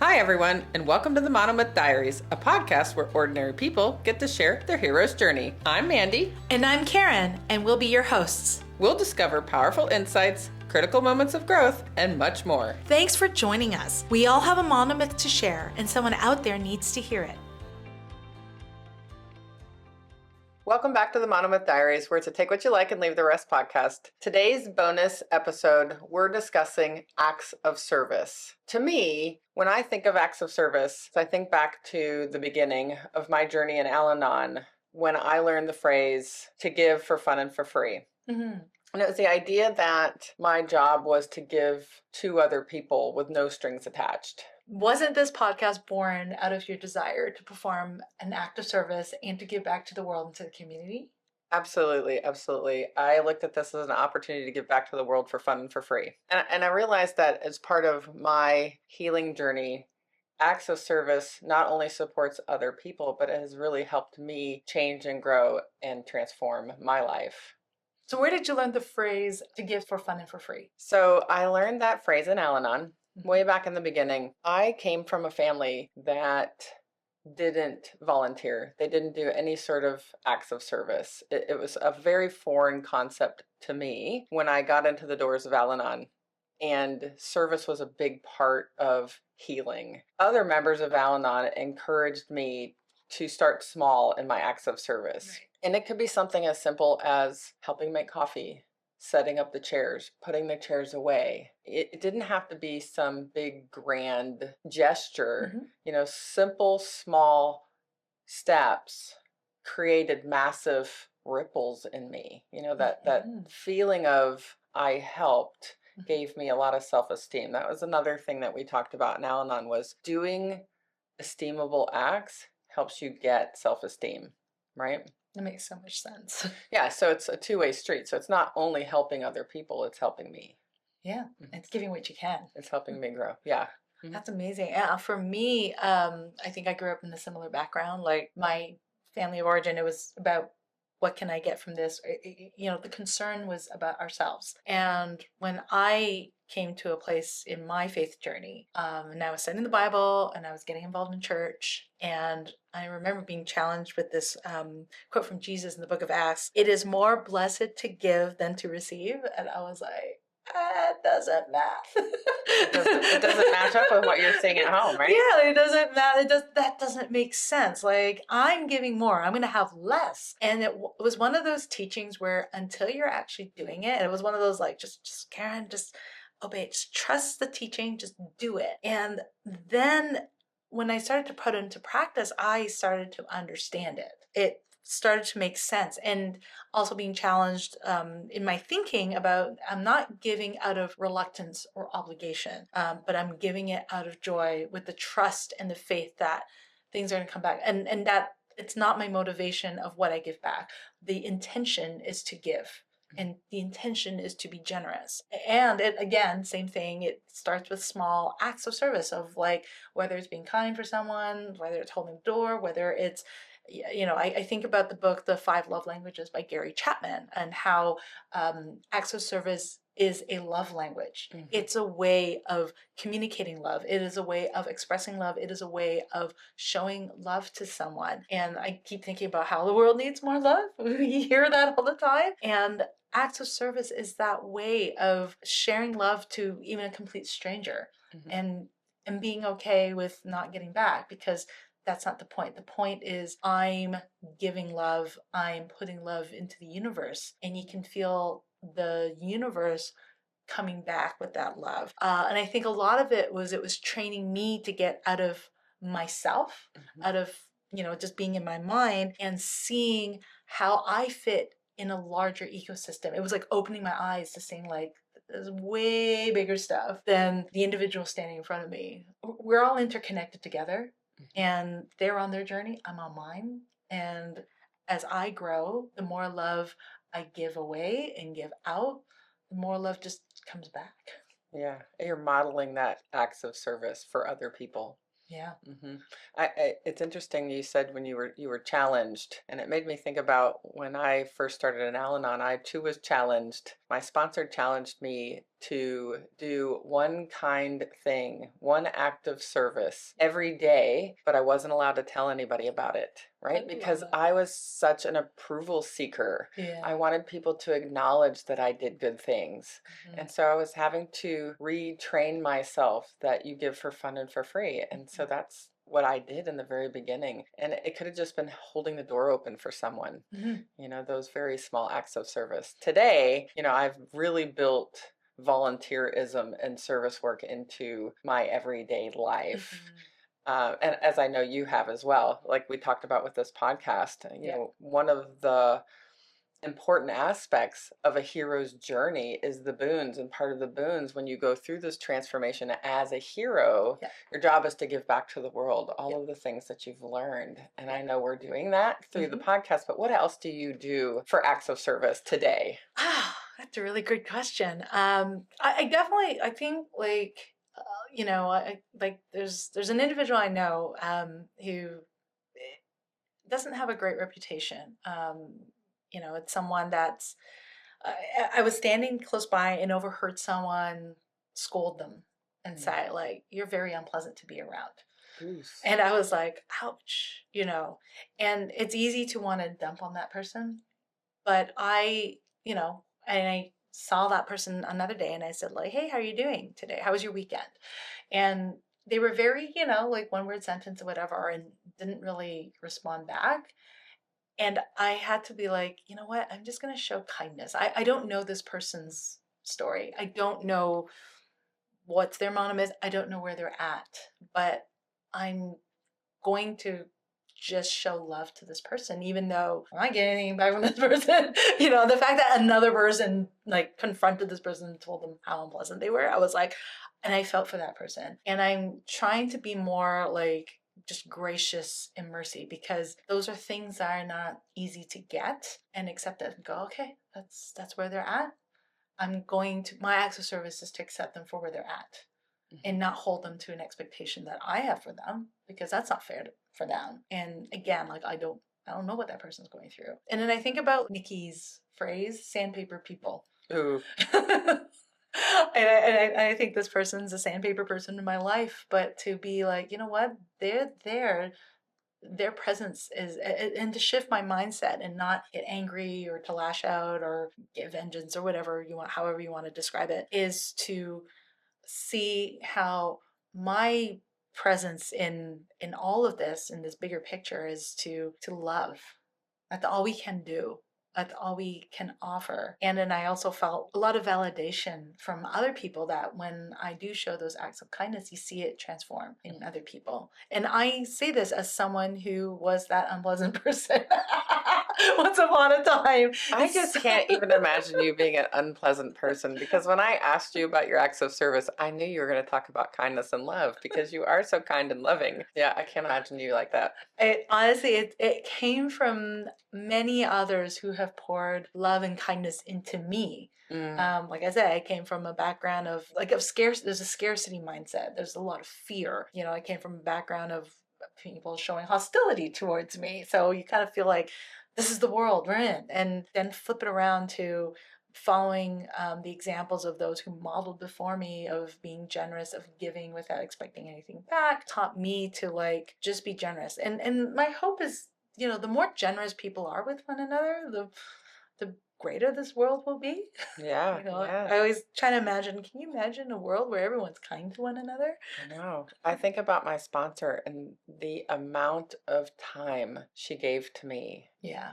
Hi, everyone, and welcome to the Monomyth Diaries, a podcast where ordinary people get to share their hero's journey. I'm Mandy. And I'm Karen, and we'll be your hosts. We'll discover powerful insights, critical moments of growth, and much more. Thanks for joining us. We all have a monomyth to share, and someone out there needs to hear it. Welcome back to the Monomyth Diaries, where it's a take what you like and leave the rest podcast. Today's bonus episode, we're discussing acts of service. To me, when I think of acts of service, I think back to the beginning of my journey in Al-Anon, when I learned the phrase, to give for fun and for free. Mm-hmm. And it was the idea that my job was to give to other people with no strings attached. Wasn't this podcast born out of your desire to perform an act of service and to give back to the world and to the community? Absolutely, absolutely. I looked at this as an opportunity to give back to the world for fun and for free. And I realized that as part of my healing journey, acts of service not only supports other people, but it has really helped me change and grow and transform my life. So where did you learn the phrase to give for fun and for free? So I learned that phrase in Al-Anon way back in the beginning. I came from a family that didn't volunteer. They didn't do any sort of acts of service. It was a very foreign concept to me when I got into the doors of Al-Anon. And service was a big part of healing. Other members of Al-Anon encouraged me to start small in my acts of service. Right. And it could be something as simple as helping make coffee, setting up the chairs, putting the chairs away. It didn't have to be some big grand gesture. Mm-hmm. Simple, small steps created massive ripples in me. That feeling of I helped gave me a lot of self-esteem. That was another thing that we talked about in Al-Anon, was doing esteemable acts helps you get self-esteem, right? That makes so much sense. Yeah, so it's a two-way street. So it's not only helping other people, it's helping me. Yeah, it's giving what you can. It's helping me grow. Yeah. That's amazing. Yeah, for me, I think I grew up in a similar background. Like my family of origin, it was about what can I get from this? The concern was about ourselves. And when I came to a place in my faith journey, and I was studying the Bible and I was getting involved in church, and I remember being challenged with this quote from Jesus in the book of Acts: "It is more blessed to give than to receive." And I was like, that doesn't match. It doesn't match up with what you're seeing at home, right? Yeah, it doesn't matter. That doesn't make sense. Like, I'm giving more, I'm going to have less. And it was one of those teachings where until you're actually doing it, it was one of those like, just Karen, just obey, just trust the teaching, just do it. And then when I started to put it into practice, I started to understand it. It started to make sense, and also being challenged in my thinking about, I'm not giving out of reluctance or obligation, but I'm giving it out of joy with the trust and the faith that things are going to come back, and that it's not my motivation of what I give back. The intention is to give. And the intention is to be generous. And it, again, same thing. It starts with small acts of service, of like, whether it's being kind for someone, whether it's holding the door, whether it's, I think about the book, The 5 Love Languages by Gary Chapman, and how acts of service is a love language. Mm-hmm. It's a way of communicating love. It is a way of expressing love. It is a way of showing love to someone. And I keep thinking about how the world needs more love. We hear that all the time. And acts of service is that way of sharing love to even a complete stranger, and being okay with not getting back, because that's not the point. The point is, I'm giving love. I'm putting love into the universe, and you can feel the universe coming back with that love. And I think a lot of it was training me to get out of myself, out of, just being in my mind and seeing how I fit in a larger ecosystem. It was like opening my eyes to seeing like, there's way bigger stuff than the individual standing in front of me. We're all interconnected together, and they're on their journey. I'm on mine. And as I grow, the more love I give away and give out, the more love just comes back. Yeah, you're modeling that acts of service for other people. Yeah. Mm-hmm. It's interesting you said when you were challenged, and it made me think about when I first started in Al-Anon. I too was challenged. My sponsor challenged me to do one kind thing, one act of service every day, but I wasn't allowed to tell anybody about it, right? I love Because that. I was such an approval seeker. Yeah. I wanted people to acknowledge that I did good things. And so I was having to retrain myself that you give for fun and for free. And so that's what I did in the very beginning. And it could have just been holding the door open for someone, those very small acts of service. Today, I've really built volunteerism and service work into my everyday life. And as I know you have as well, like we talked about with this podcast, one of the important aspects of a hero's journey is the boons. And part of the boons, when you go through this transformation as a hero, your job is to give back to the world all of the things that you've learned. And I know we're doing that through the podcast, but what else do you do for acts of service today? That's a really good question. I definitely, I think there's an individual I know who doesn't have a great reputation. It's someone that's, I was standing close by and overheard someone scold them and say, like, you're very unpleasant to be around. Oof. And I was like, ouch, and it's easy to want to dump on that person. But and I saw that person another day and I said, like, hey, how are you doing today? How was your weekend? And they were very, like one word sentence or whatever, and didn't really respond back. And I had to be like, you know what? I'm just going to show kindness. I don't know this person's story. I don't know what's their monomyth. I don't know where they're at, but I'm going to just show love to this person, even though I'm not getting anything back from this person. The fact that another person like confronted this person and told them how unpleasant they were, I was like, and I felt for that person. And I'm trying to be more like just gracious in mercy, because those are things that are not easy to get and accept it and go, okay, that's where they're at. My acts of service is to accept them for where they're at and not hold them to an expectation that I have for them, because that's not fair for them. And again, like I don't know what that person's going through. And then I think about Nikki's phrase, sandpaper people. Ooh. And I think this person's a sandpaper person in my life, but to be like, you know what, they're there. Their presence is, and to shift my mindset and not get angry or to lash out or get vengeance or whatever you want, however you want to describe it, is to see how my presence in all of this, in this bigger picture, is to love. That's all we can do. That's all we can offer. And then I also felt a lot of validation from other people that when I do show those acts of kindness, you see it transform in other people. And I say this as someone who was that unpleasant person once upon a time. I just can't even imagine you being an unpleasant person, because when I asked you about your acts of service, I knew you were going to talk about kindness and love, because you are so kind and loving. Yeah, I can't imagine you like that. It came from many others who have poured love and kindness into me. Like I said, I came from a background of there's a scarcity mindset. There's a lot of fear. I came from a background of people showing hostility towards me. So you kind of feel like this is the world we're in. And then flip it around to following the examples of those who modeled before me, of being generous, of giving without expecting anything back, taught me to like just be generous. And my hope is, the more generous people are with one another, the greater this world will be. Yeah, yeah. I always try to imagine, can you imagine a world where everyone's kind to one another? I know. I think about my sponsor and the amount of time she gave to me. Yeah.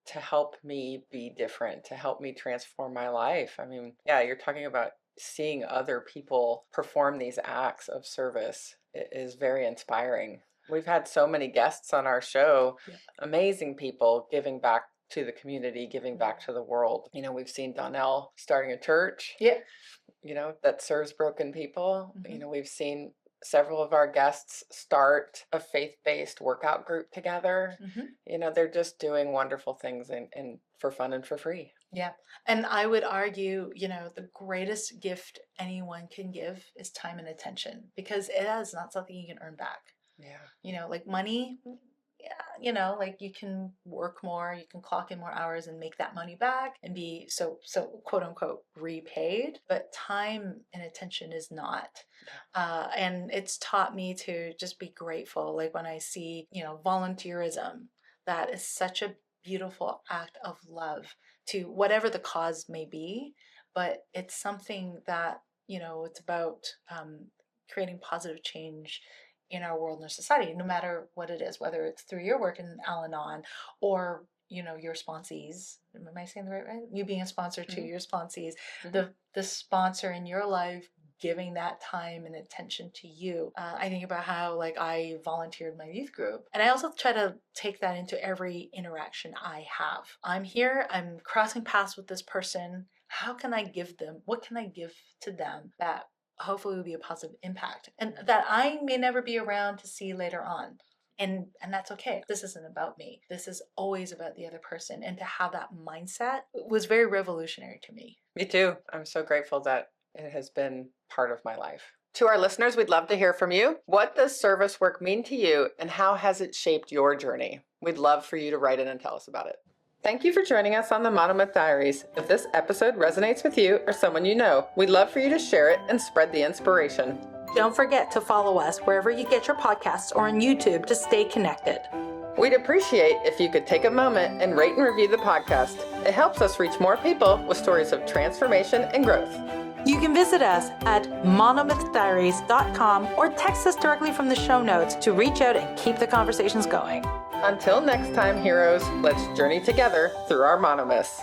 To help me be different, to help me transform my life. I mean, yeah, you're talking about seeing other people perform these acts of service. It is very inspiring. We've had so many guests on our show, amazing people giving back to the community, giving back to the world. We've seen Donnell starting a church, that serves broken people. We've seen several of our guests start a faith-based workout group together. They're just doing wonderful things and for fun and for free. Yeah. And I would argue, the greatest gift anyone can give is time and attention, because it is not something you can earn back. Yeah. Like money, like you can work more, you can clock in more hours and make that money back and be so quote unquote repaid, but time and attention is not. And it's taught me to just be grateful. Like when I see, volunteerism, that is such a beautiful act of love to whatever the cause may be, but it's something that, it's about creating positive change in our world and our society, no matter what it is, whether it's through your work in Al-Anon or your sponsees. Am I saying the right way? You being a sponsor to your sponsees, the sponsor in your life giving that time and attention to you. I think about how like I volunteered my youth group, and I also try to take that into every interaction I have. I'm here, I'm crossing paths with this person. How can I give them? What can I give to them that hopefully will be a positive impact and that I may never be around to see later on? And that's okay. This isn't about me. This is always about the other person. And to have that mindset was very revolutionary to me. Me too. I'm so grateful that it has been part of my life. To our listeners, we'd love to hear from you. What does service work mean to you, and how has it shaped your journey? We'd love for you to write in and tell us about it. Thank you for joining us on the Monomyth Diaries. If this episode resonates with you or someone you know, we'd love for you to share it and spread the inspiration. Don't forget to follow us wherever you get your podcasts or on YouTube to stay connected. We'd appreciate if you could take a moment and rate and review the podcast. It helps us reach more people with stories of transformation and growth. You can visit us at monomythdiaries.com or text us directly from the show notes to reach out and keep the conversations going. Until next time, heroes, let's journey together through our monomyths.